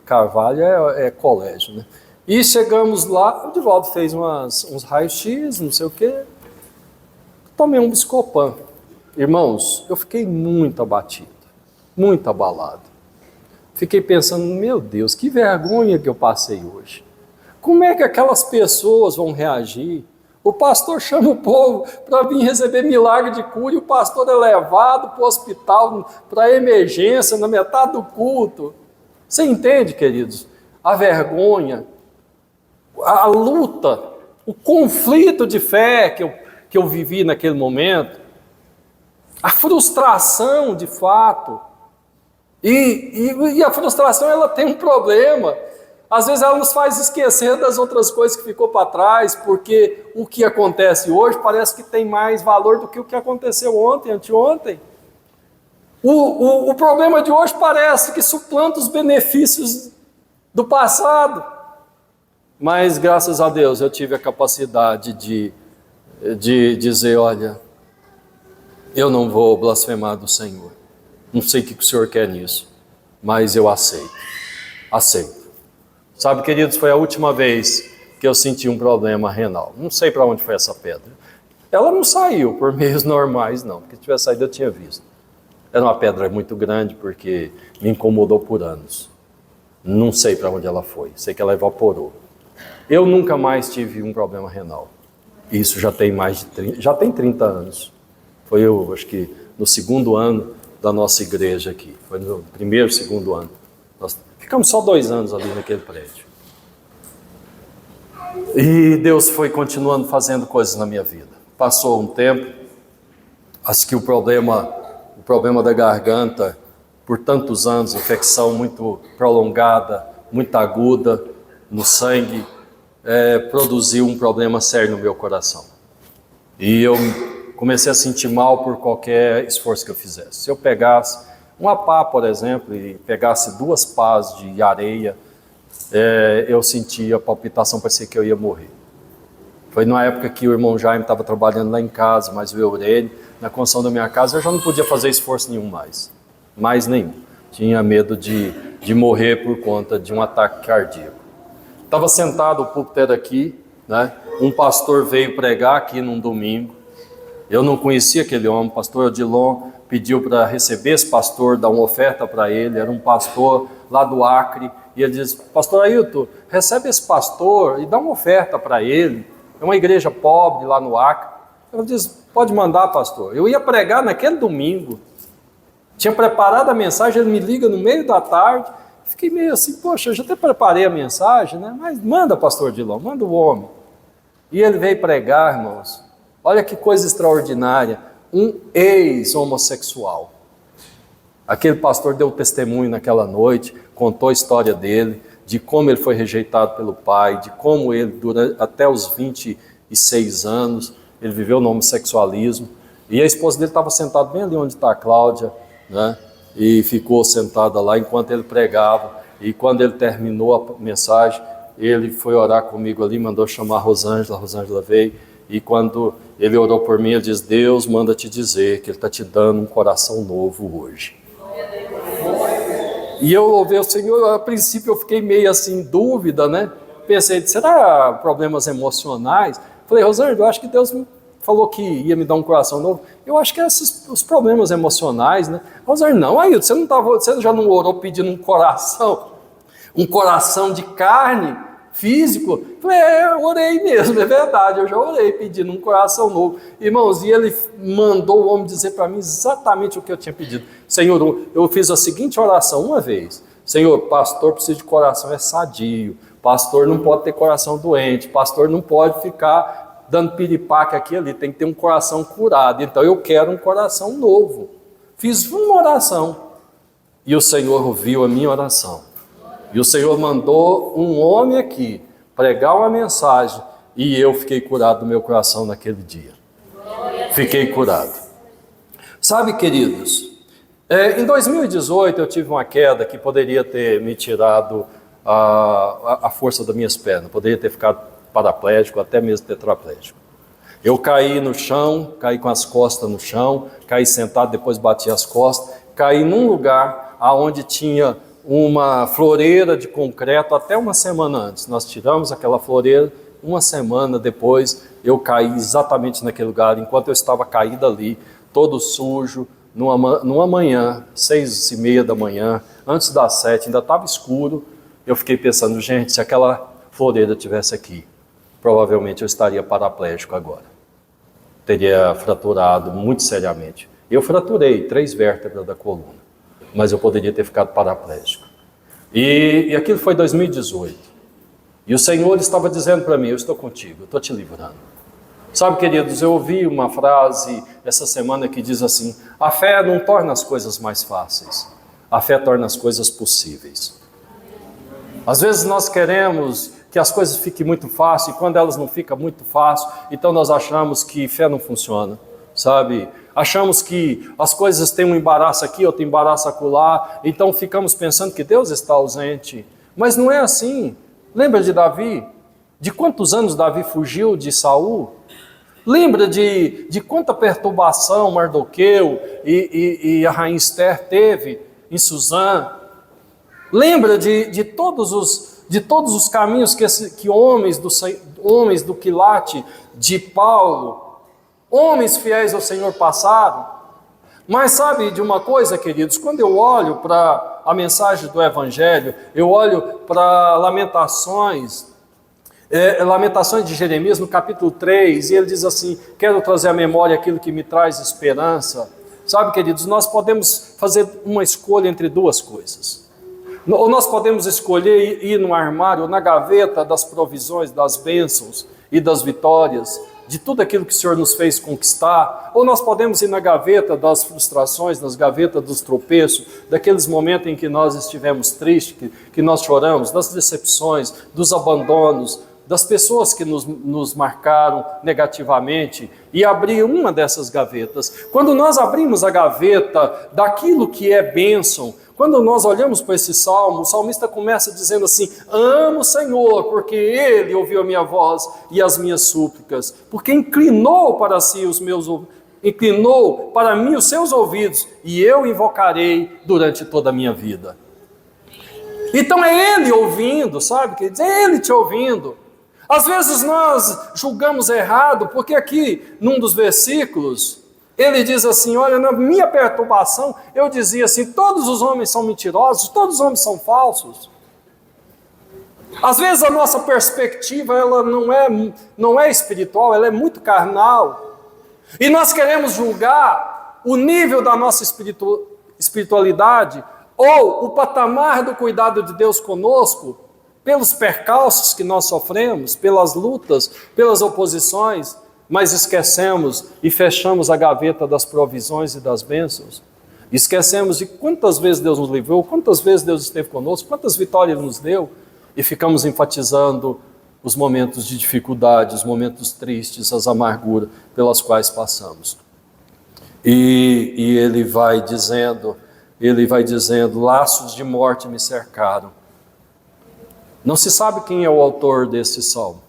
Carvalho é colégio, né. E chegamos lá, o Odivaldo fez uns raios-x, não sei o quê, tomei um Buscopan. Irmãos, eu fiquei muito abatido, muito abalado. Fiquei pensando, meu Deus, que vergonha que eu passei hoje. Como é que aquelas pessoas vão reagir? O pastor chama o povo para vir receber milagre de cura e o pastor é levado para o hospital, para a emergência, na metade do culto. Você entende, queridos? A vergonha, a luta, o conflito de fé que eu vivi naquele momento, a frustração de fato. E a frustração, ela tem um problema. Às vezes ela nos faz esquecer das outras coisas que ficou para trás, porque o que acontece hoje parece que tem mais valor do que o que aconteceu ontem, anteontem. O problema de hoje parece que suplanta os benefícios do passado. Mas, graças a Deus, eu tive a capacidade de dizer, olha, eu não vou blasfemar do Senhor. Não sei o que o Senhor quer nisso, mas eu aceito. Aceito. Sabe, queridos, foi a última vez que eu senti um problema renal. Não sei para onde foi essa pedra. Ela não saiu por meios normais, não. Porque se tivesse saído, eu tinha visto. Era uma pedra muito grande, porque me incomodou por anos. Não sei para onde ela foi. Sei que ela evaporou. Eu nunca mais tive um problema renal. Isso já tem já tem 30 anos. Foi eu, acho que no 2º ano da nossa igreja aqui. Foi no 1º, 2º ano. Nós ficamos só 2 anos ali naquele prédio. E Deus foi continuando fazendo coisas na minha vida. Passou um tempo, acho que o problema da garganta, por tantos anos, infecção muito prolongada, muito aguda no sangue, produziu um problema sério no meu coração. E eu comecei a sentir mal por qualquer esforço que eu fizesse. Se eu pegasse uma pá, por exemplo, e pegasse 2 pás de areia, eu sentia palpitação, parecia que eu ia morrer. Foi na época que o irmão Jaime estava trabalhando lá em casa, mas o Eurênio, na construção da minha casa, eu já não podia fazer esforço nenhum mais nenhum. Tinha medo de de morrer por conta de um ataque cardíaco. Estava sentado, o púlpito era aqui, né? Um pastor veio pregar aqui num domingo. Eu não conhecia aquele homem, o pastor Odilon pediu para receber esse pastor, dar uma oferta para ele. Era um pastor lá do Acre, e ele disse: pastor Ailton, recebe esse pastor e dá uma oferta para ele. É uma igreja pobre lá no Acre. Eu disse: pode mandar, pastor. Eu ia pregar naquele domingo, tinha preparado a mensagem, ele me liga no meio da tarde. Fiquei meio assim: poxa, eu já até preparei a mensagem, né? Mas manda, pastor Odilon, manda o homem. E ele veio pregar, irmãos. Olha que coisa extraordinária, um ex-homossexual. Aquele pastor deu testemunho naquela noite, contou a história dele, de como ele foi rejeitado pelo pai, de como ele, até os 26 anos, ele viveu no homossexualismo. E a esposa dele estava sentada bem ali onde está a Cláudia, né? E ficou sentada lá enquanto ele pregava. E quando ele terminou a mensagem, ele foi orar comigo ali, mandou chamar a Rosângela veio. E quando ele orou por mim, ele disse: Deus manda te dizer que Ele está te dando um coração novo hoje. E eu louvei o Senhor. A princípio eu fiquei meio assim em dúvida, né? Pensei: será problemas emocionais? Falei: Rosângela, eu acho que Deus me falou que ia me dar um coração novo. Eu acho que é os problemas emocionais, né? Rosângela: não, Ailton, você já não orou pedindo um coração de carne, físico? Falei: eu orei mesmo, é verdade, eu já orei pedindo um coração novo. Irmãos, e ele mandou o homem dizer para mim exatamente o que eu tinha pedido. Senhor, eu fiz a seguinte oração uma vez: Senhor, pastor precisa de coração sadio, pastor não pode ter coração doente, pastor não pode ficar dando piripaque aqui e ali, tem que ter um coração curado, então eu quero um coração novo. Fiz uma oração, e o Senhor ouviu a minha oração. E o Senhor mandou um homem aqui pregar uma mensagem, e eu fiquei curado do meu coração naquele dia. Fiquei curado. Sabe, queridos, em 2018 eu tive uma queda que poderia ter me tirado a força das minhas pernas, poderia ter ficado paraplégico, até mesmo tetraplégico. Eu caí no chão, caí com as costas no chão, caí sentado, depois bati as costas, caí num lugar onde tinha uma floreira de concreto até uma semana antes. Nós tiramos aquela floreira, uma semana depois eu caí exatamente naquele lugar, enquanto eu estava caído ali, todo sujo, numa manhã, 6h30 da manhã, antes das 7, ainda estava escuro. Eu fiquei pensando: gente, se aquela floreira estivesse aqui, provavelmente eu estaria paraplégico agora. Teria fraturado muito seriamente. Eu fraturei 3 vértebras da coluna, mas eu poderia ter ficado paraplégico. E aquilo foi 2018. E o Senhor estava dizendo para mim: eu estou contigo, eu estou te livrando. Sabe, queridos, eu ouvi uma frase essa semana que diz assim: a fé não torna as coisas mais fáceis, a fé torna as coisas possíveis. Às vezes nós queremos que as coisas fiquem muito fáceis, e quando elas não ficam muito fáceis, então nós achamos que fé não funciona, sabe? Achamos que as coisas têm um embaraço aqui, outro embaraço acolá, então ficamos pensando que Deus está ausente. Mas não é assim. Lembra de Davi? De quantos anos Davi fugiu de Saul? Lembra de quanta perturbação Mardoqueu e a rainha Esther teve em Suzã? Lembra de todos os caminhos que homens do quilate de Paulo, homens fiéis ao Senhor, passaram? Mas sabe de uma coisa, queridos? Quando eu olho para a mensagem do Evangelho, eu olho para Lamentações de Jeremias, no capítulo 3, e ele diz assim: quero trazer à memória aquilo que me traz esperança. Sabe, queridos, nós podemos fazer uma escolha entre duas coisas. Ou nós podemos escolher ir no armário, ou na gaveta das provisões, das bênçãos e das vitórias, de tudo aquilo que o Senhor nos fez conquistar, ou nós podemos ir na gaveta das frustrações, nas gavetas dos tropeços, daqueles momentos em que nós estivemos tristes, que nós choramos, das decepções, dos abandonos, das pessoas que nos marcaram negativamente, e abrir uma dessas gavetas. Quando nós abrimos a gaveta daquilo que é bênção, quando nós olhamos para esse salmo, o salmista começa dizendo assim: amo o Senhor, porque Ele ouviu a minha voz e as minhas súplicas, porque inclinou para mim os seus ouvidos, e eu invocarei durante toda a minha vida. Então é Ele ouvindo, sabe? Quer dizer, é Ele te ouvindo. Às vezes nós julgamos errado, porque aqui, num dos versículos, ele diz assim, olha, na minha perturbação, eu dizia assim, todos os homens são mentirosos, todos os homens são falsos. Às vezes a nossa perspectiva, ela não é espiritual, ela é muito carnal. E nós queremos julgar o nível da nossa espiritualidade, ou o patamar do cuidado de Deus conosco, pelos percalços que nós sofremos, pelas lutas, pelas oposições, mas esquecemos e fechamos a gaveta das provisões e das bênçãos. Esquecemos de quantas vezes Deus nos livrou, quantas vezes Deus esteve conosco, quantas vitórias Ele nos deu, e ficamos enfatizando os momentos de dificuldade, os momentos tristes, as amarguras pelas quais passamos. E ele vai dizendo, laços de morte me cercaram. Não se sabe quem é o autor desse salmo.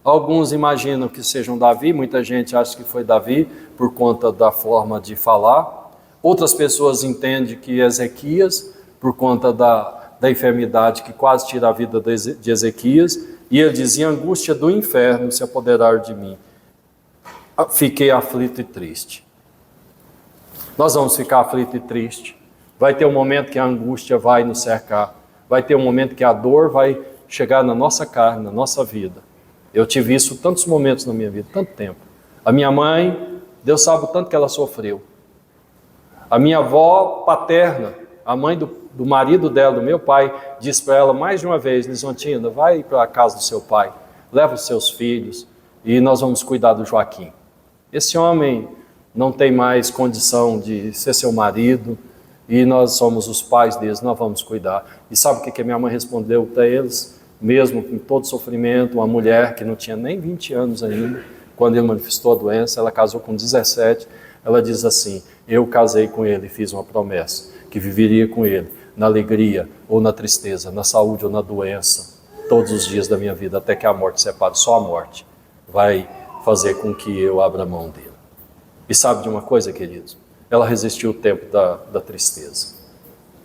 Alguns imaginam que sejam Davi, muita gente acha que foi Davi, por conta da forma de falar. Outras pessoas entendem que é Ezequias, por conta da enfermidade que quase tira a vida de Ezequias. E ele dizia, angústia do inferno se apoderaram de mim. Fiquei aflito e triste. Nós vamos ficar aflito e triste. Vai ter um momento que a angústia vai nos cercar. Vai ter um momento que a dor vai chegar na nossa carne, na nossa vida. Eu tive isso tantos momentos na minha vida, tanto tempo. A minha mãe, Deus sabe o tanto que ela sofreu. A minha avó paterna, a mãe do marido dela, do meu pai, disse para ela mais de uma vez, Lisontina, vai para a casa do seu pai, leva os seus filhos e nós vamos cuidar do Joaquim. Esse homem não tem mais condição de ser seu marido e nós somos os pais deles, nós vamos cuidar. E sabe o que a minha mãe respondeu para eles? Mesmo com todo sofrimento, uma mulher que não tinha nem 20 anos ainda, quando ele manifestou a doença, ela casou com 17, ela diz assim, eu casei com ele e fiz uma promessa, que viveria com ele, na alegria ou na tristeza, na saúde ou na doença, todos os dias da minha vida, até que a morte separe. Só a morte vai fazer com que eu abra mão dele. E sabe de uma coisa, queridos? Ela resistiu o tempo da tristeza.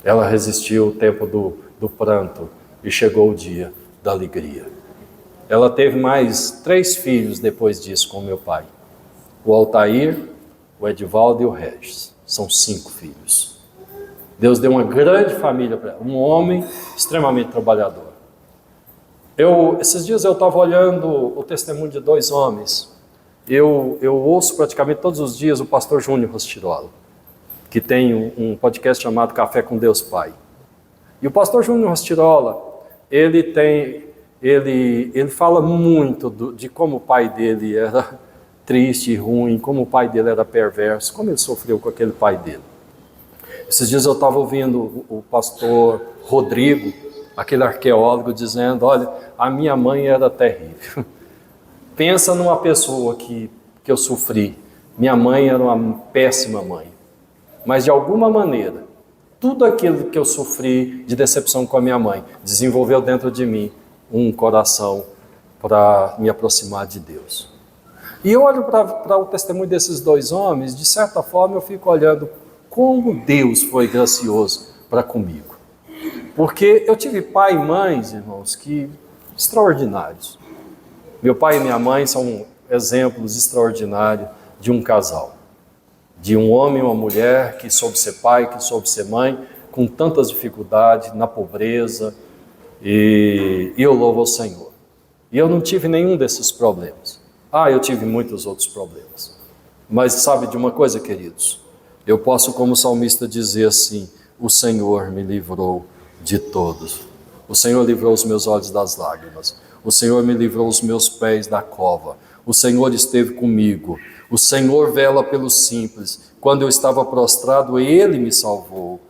Ela resistiu o tempo do pranto e chegou o dia da alegria. Ela teve mais 3 filhos depois disso com meu pai. O Altair, o Edivaldo e o Regis. São 5 filhos. Deus deu uma grande família para ela, um homem extremamente trabalhador. Esses dias eu estava olhando o testemunho de 2 homens. Eu ouço praticamente todos os dias o pastor Júnior Rostirola, que tem um podcast chamado Café com Deus Pai. E o pastor Júnior Rostirola, ele fala muito de como o pai dele era triste e ruim, como o pai dele era perverso, como ele sofreu com aquele pai dele. Esses dias eu estava ouvindo o pastor Rodrigo, aquele arqueólogo, dizendo, olha, a minha mãe era terrível. Pensa numa pessoa que eu sofri. Minha mãe era uma péssima mãe. Mas de alguma maneira, tudo aquilo que eu sofri de decepção com a minha mãe, desenvolveu dentro de mim um coração para me aproximar de Deus. E eu olho para o testemunho desses 2 homens, de certa forma eu fico olhando como Deus foi gracioso para comigo. Porque eu tive pai e mães, irmãos, que extraordinários. Meu pai e minha mãe são exemplos extraordinários de um casal. De um homem e uma mulher que soube ser pai, que soube ser mãe, com tantas dificuldades, na pobreza, e eu louvo ao Senhor. E eu não tive nenhum desses problemas. Eu tive muitos outros problemas. Mas sabe de uma coisa, queridos? Eu posso, como salmista, dizer assim, o Senhor me livrou de todos. O Senhor livrou os meus olhos das lágrimas. O Senhor me livrou os meus pés da cova. O Senhor esteve comigo. O Senhor vela pelos simples. Quando eu estava prostrado, Ele me salvou.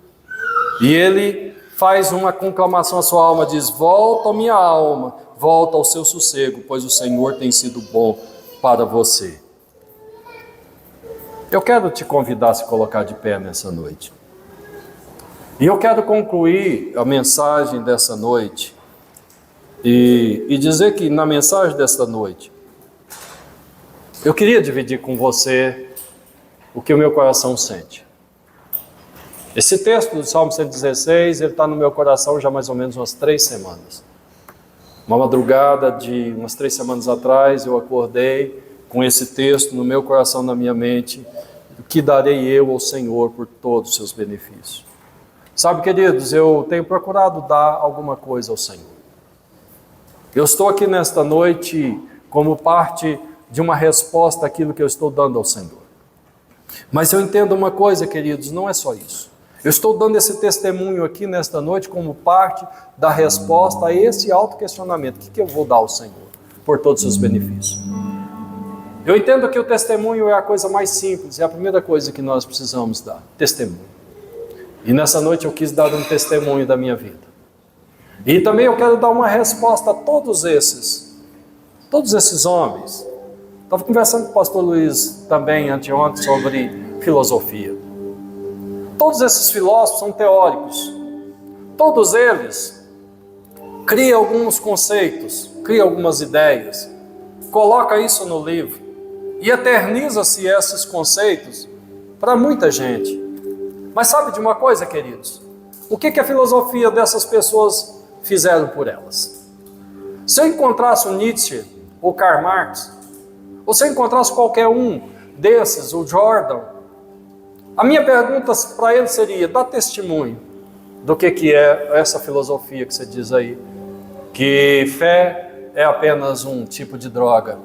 E Ele faz uma conclamação à sua alma, diz, volta minha alma, volta ao seu sossego, pois o Senhor tem sido bom para você. Eu quero te convidar a se colocar de pé nessa noite. E eu quero concluir a mensagem dessa noite e dizer que na mensagem desta noite, eu queria dividir com você o que o meu coração sente. Esse texto do Salmo 116, ele está no meu coração já mais ou menos umas 3 semanas. Uma madrugada de umas 3 semanas atrás, eu acordei com esse texto no meu coração, na minha mente. O que darei eu ao Senhor por todos os seus benefícios? Sabe, queridos, eu tenho procurado dar alguma coisa ao Senhor. Eu estou aqui nesta noite como parte de uma resposta àquilo que eu estou dando ao Senhor. Mas eu entendo uma coisa, queridos, não é só isso. Eu estou dando esse testemunho aqui nesta noite como parte da resposta a esse autoquestionamento. O que eu vou dar ao Senhor por todos os seus benefícios? Eu entendo que o testemunho é a coisa mais simples, é a primeira coisa que nós precisamos dar, testemunho. E nessa noite eu quis dar um testemunho da minha vida. E também eu quero dar uma resposta a todos esses homens. Estava conversando com o pastor Luiz também anteontem sobre filosofia. Todos esses filósofos são teóricos. Todos eles criam alguns conceitos, criam algumas ideias, coloca isso no livro e eterniza-se esses conceitos para muita gente. Mas sabe de uma coisa, queridos? O que a filosofia dessas pessoas fizeram por elas? Se eu encontrasse o Nietzsche, ou Karl Marx, ou se eu encontrasse qualquer um desses, o Jordan, a minha pergunta para ele seria: dá testemunho do que é essa filosofia que você diz aí, que fé é apenas um tipo de droga,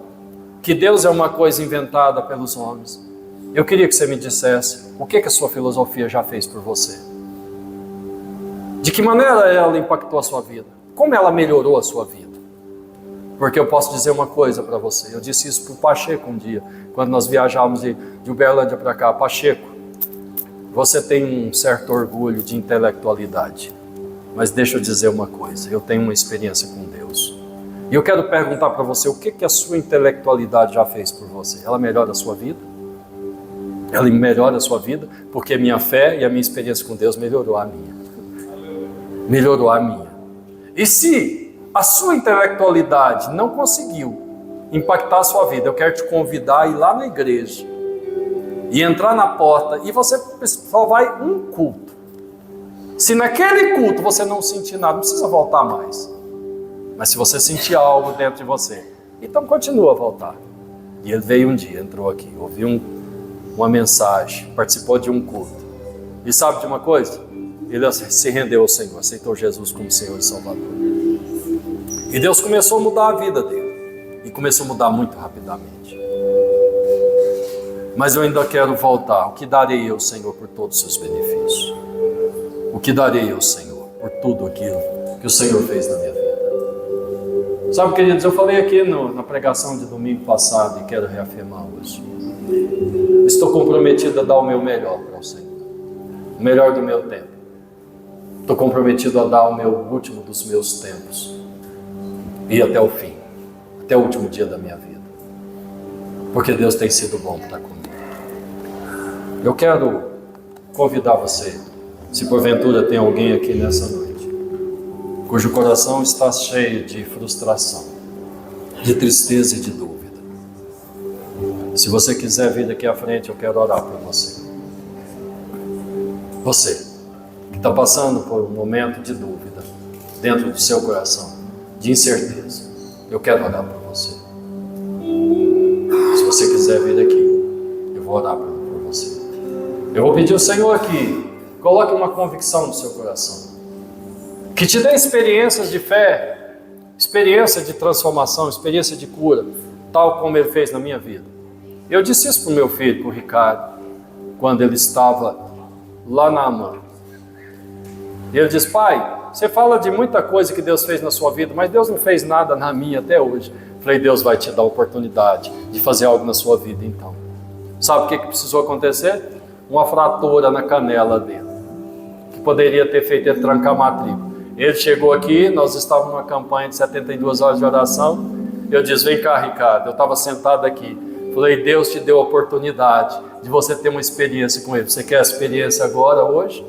que Deus é uma coisa inventada pelos homens. Eu queria que você me dissesse o que a sua filosofia já fez por você. De que maneira ela impactou a sua vida? Como ela melhorou a sua vida? Porque eu posso dizer uma coisa para você. Eu disse isso para o Pacheco um dia, quando nós viajávamos de Uberlândia para cá. Pacheco, você tem um certo orgulho de intelectualidade. Mas deixa eu dizer uma coisa. Eu tenho uma experiência com Deus. E eu quero perguntar para você o que a sua intelectualidade já fez por você. Ela melhora a sua vida? Ela melhora a sua vida porque a minha fé e a minha experiência com Deus melhorou a minha. Melhorou a minha. E se a sua intelectualidade não conseguiu impactar a sua vida, eu quero te convidar a ir lá na igreja e entrar na porta, e você só vai um culto. Se naquele culto você não sentir nada, não precisa voltar mais. Mas se você sentir algo dentro de você, então continua a voltar. E ele veio um dia, entrou aqui, ouviu uma mensagem, participou de um culto. E sabe de uma coisa? Ele se rendeu ao Senhor, aceitou Jesus como Senhor e Salvador. E Deus começou a mudar a vida dele. E começou a mudar muito rapidamente. Mas eu ainda quero voltar. O que darei eu, Senhor, por todos os seus benefícios? O que darei eu, Senhor, por tudo aquilo que o Senhor fez na minha vida? Sabe, queridos, eu falei aqui na pregação de domingo passado e quero reafirmar hoje. Estou comprometido a dar o meu melhor para o Senhor. O melhor do meu tempo. Estou comprometido a dar o meu último dos meus tempos. E até o fim. Até o último dia da minha vida. Porque Deus tem sido bom para comigo. Eu quero convidar você, se porventura tem alguém aqui nessa noite, cujo coração está cheio de frustração, de tristeza e de dúvida. Se você quiser vir aqui à frente, eu quero orar por você. Você que está passando por um momento de dúvida dentro do seu coração, de incerteza, eu quero orar por você. Se você quiser vir aqui, eu vou orar por você. Eu vou pedir ao Senhor que coloque uma convicção no seu coração, que te dê experiências de fé, experiência de transformação, experiência de cura, tal como Ele fez na minha vida. Eu disse isso para o meu filho, para o Ricardo, quando ele estava lá na AMAN. Ele disse: pai, você fala de muita coisa que Deus fez na sua vida, mas Deus não fez nada na minha até hoje. Falei: Deus vai te dar a oportunidade de fazer algo na sua vida então. Sabe o que precisou acontecer? Uma fratura na canela dele, que poderia ter feito ele trancar a matrícula. Ele chegou aqui, nós estávamos numa campanha de 72 horas de oração. Eu disse: vem cá, Ricardo. Eu estava sentado aqui. Falei: Deus te deu a oportunidade de você ter uma experiência com Ele. Você quer a experiência agora, hoje?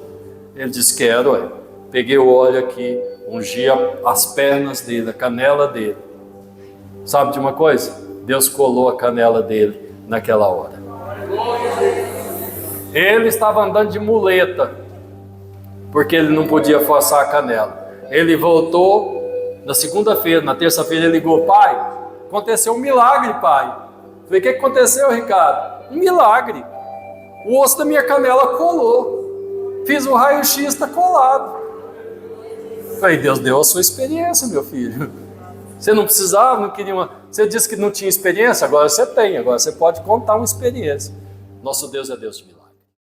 Ele disse: quero. Peguei o óleo aqui, ungi as pernas dele, a canela dele. Sabe de uma coisa? Deus colou a canela dele naquela hora. Ele estava andando de muleta porque ele não podia forçar a canela. Ele voltou na segunda-feira, na terça-feira ele ligou: pai, aconteceu um milagre, pai. Falei: o que aconteceu, Ricardo? Um milagre. O osso da minha canela colou. Fiz o raio-x, está colado. Falei: Deus deu a sua experiência, meu filho. Você não precisava, não queria uma... Você disse que não tinha experiência, agora você tem. Agora você pode contar uma experiência. Nosso Deus é Deus de milagre.